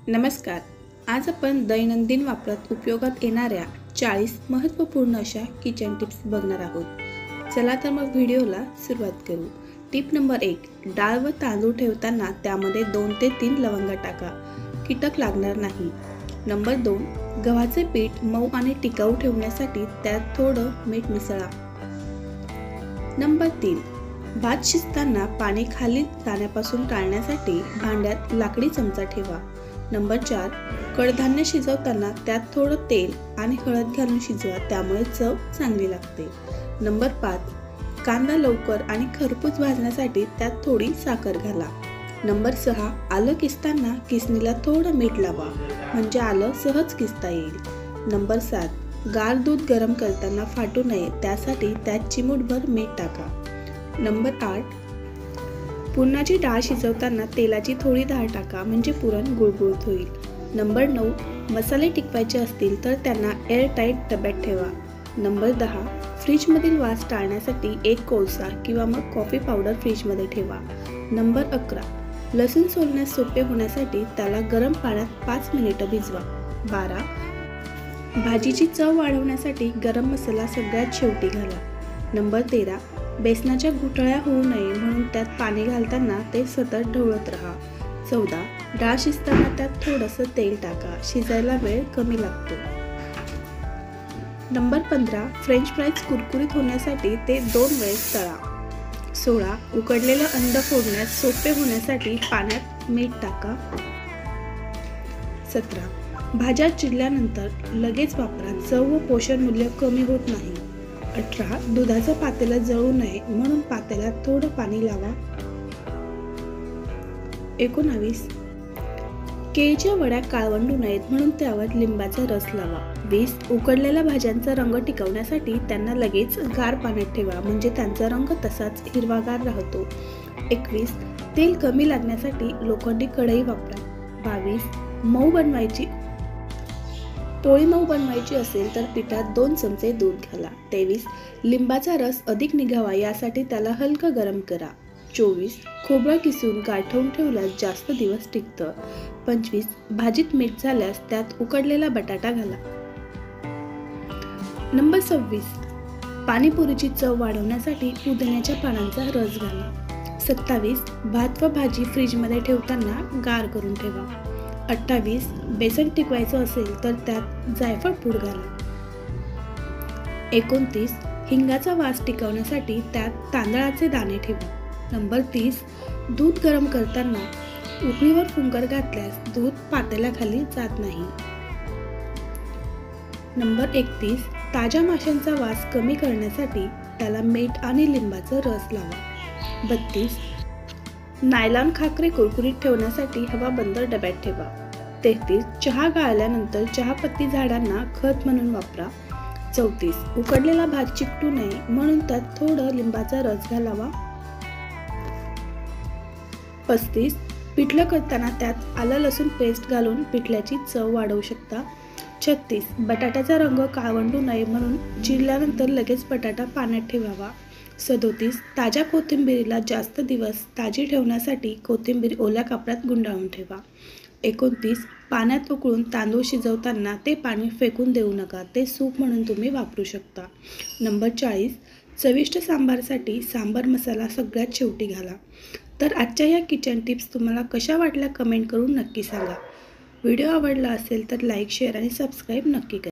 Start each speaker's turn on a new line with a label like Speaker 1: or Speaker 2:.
Speaker 1: नमस्कार. आज आपण दैनंदिन वापरात उपयोगात येणाऱ्या 40 महत्त्वपूर्ण अशा किचन टिप्स बघणार आहोत. चला तर मग व्हिडिओला सुरुवात करू. Tip number 1. डाळ व तांदूळ ठेवताना त्यामध्ये 2 ते 3 लवंगा टाका. कीटक लागणार नाही. नंबर 2. गव्हाचे पीठ मऊ आणि टिकाऊ ठेवण्यासाठी त्यात थोडं मीठ मिसळा. नंबर 3. भात शिजताना पाणी खाली जाण्यापासून टाळण्यासाठी भांड्यात लाकडी चमचा ठेवा. नंबर 4. कडधान्य शिजवताना त्यात थोडं तेल आणि हळद घालून शिजवा, त्यामुळे चव चांगली लागते. नंबर 5. कांदा लवकर आणि खरपूस भाजण्यासाठी त्यात थोडी साखर घाला. नंबर 6. आलं किसताना किसणीला थोडं मीठ लावा, म्हणजे आलं सहज किसता येईल. नंबर 7. गार दूध गरम करताना फाटू नये, त्यासाठी त्यात चिमूटभर मीठ टाका. नंबर 8. पुरणाची डाळ शिजवताना तेलाची थोडी डाळ टाका, म्हणजे पुरण गुळगुळीत होईल. नंबर 9. मसाले टिकवायचे असतील तर त्यांना एअरटाईट डब्यात ठेवा. नंबर 10. फ्रीजमधील वास टाळण्यासाठी एक कोळसा किंवा मग कॉफी पावडर फ्रीजमध्ये ठेवा. नंबर 11. लसूण सोलण्यास सोपे होण्यासाठी त्याला गरम पाण्यात 5 मिनिटं भिजवा. 12. भाजीची चव वाढवण्यासाठी गरम मसाला सगळ्यात शेवटी घाला. नंबर 13. बेसनाच्या गुठळ्या होऊ नये म्हणून त्यात पाणी घालताना ते सतत ढवळत राहा. 14. डाळ शिजताना त्यात थोडंसं तेल टाका, शिजायला वेळ कमी लागतो. नंबर 15. फ्रेंच फ्राईज कुरकुरीत होण्यासाठी ते 2 वेळेस तळा. 16. उकडलेलं अंड फोडण्यास सोपे होण्यासाठी पाण्यात मीठ टाका. 17. भाज्या चिरल्यानंतर लगेच वापरा, चव व पोषण मूल्य कमी होत नाही. 18. दुधाचं पातेलं जळू नये म्हणून पातेल्यात थोडं पाणी लावा. 19. केळीच्या वड्या काळवंडू नयेत म्हणून त्यावर लिंबाचा रस लावा. 20. उकडलेल्या भाज्यांचा रंग टिकवण्यासाठी त्यांना लगेच गार पाण्यात ठेवा, म्हणजे त्यांचा रंग तसाच हिरवागार राहतो. 21. तेल कमी लागण्यासाठी लोखंडी कढई वापरा. 22. पोळी मऊ बनवायची असेल तर पिठात 2 चमचे दूध घाला. 23. लिंबाचा रस अधिक निघावा यासाठी त्याला हलकं गरम करा. 24. खोबरं किसून गाठवून ठेवल्यास जास्त दिवस टिकतं. 25. भाजीत मीठ झाल्यास त्यात उकडलेला बटाटा घाला. नंबर 26. पाणीपुरीची चव वाढवण्यासाठी पुदिन्याच्या पानांचा रस घाला. 27. भात व भाजी फ्रीजमध्ये ठेवताना गार करून ठेवा. 28. बेसन टिकवायचं असेल तर त्यात जायफळ पूड घाला. 29. हिंगाचा वास टिकवण्यासाठी त्यात तांदळाचे दाणे ठेवा. नंबर 30. दूध गरम करताना उकळीवर फुंकर घातल्यास दूध पातेल्याखाली जात नाही. नंबर 31. ताज्या माशांचा वास कमी करण्यासाठी त्याला मीठ आणि लिंबाचा रस लावा. 32. नायलॉन खाकरे कुरकुरीत ठेवण्यासाठी हवा बंद डब्यात ठेवा. 33. चहा गाळल्यानंतर चहापत्ती झाडांना खत म्हणून वापरा. 34. उकडलेला भात चिकटू नये म्हणून त्यात थोडं लिंबाचा रस घालावा. 35. पिठलं करताना त्यात आलं लसूण पेस्ट घालून पिठल्याची चव वाढवू शकता. 36. बटाट्याचा रंग काळवंडू नये म्हणून चिरल्यानंतर लगेच बटाटा पाण्यात ठेवावा. 37. ताज्या कोथिंबिरीला जास्त दिवस ताजी ठेवण्यासाठी कोथिंबीर ओल्या कापडात गुंडाळून ठेवा. 29. पाण्यात उकळून तांदूळ शिजवताना ते पाणी फेकून देऊ नका, ते सूप म्हणून तुम्ही वापरू शकता. नंबर 40. चविष्ट सांबारसाठी सांबार मसाला सगळ्यात शेवटी घाला. तर आजच्या या किचन टिप्स तुम्हाला कशा वाटल्या कमेंट करून नक्की सांगा. व्हिडिओ आवडला असेल तर लाईक, शेअर आणि सबस्क्राईब नक्की करा.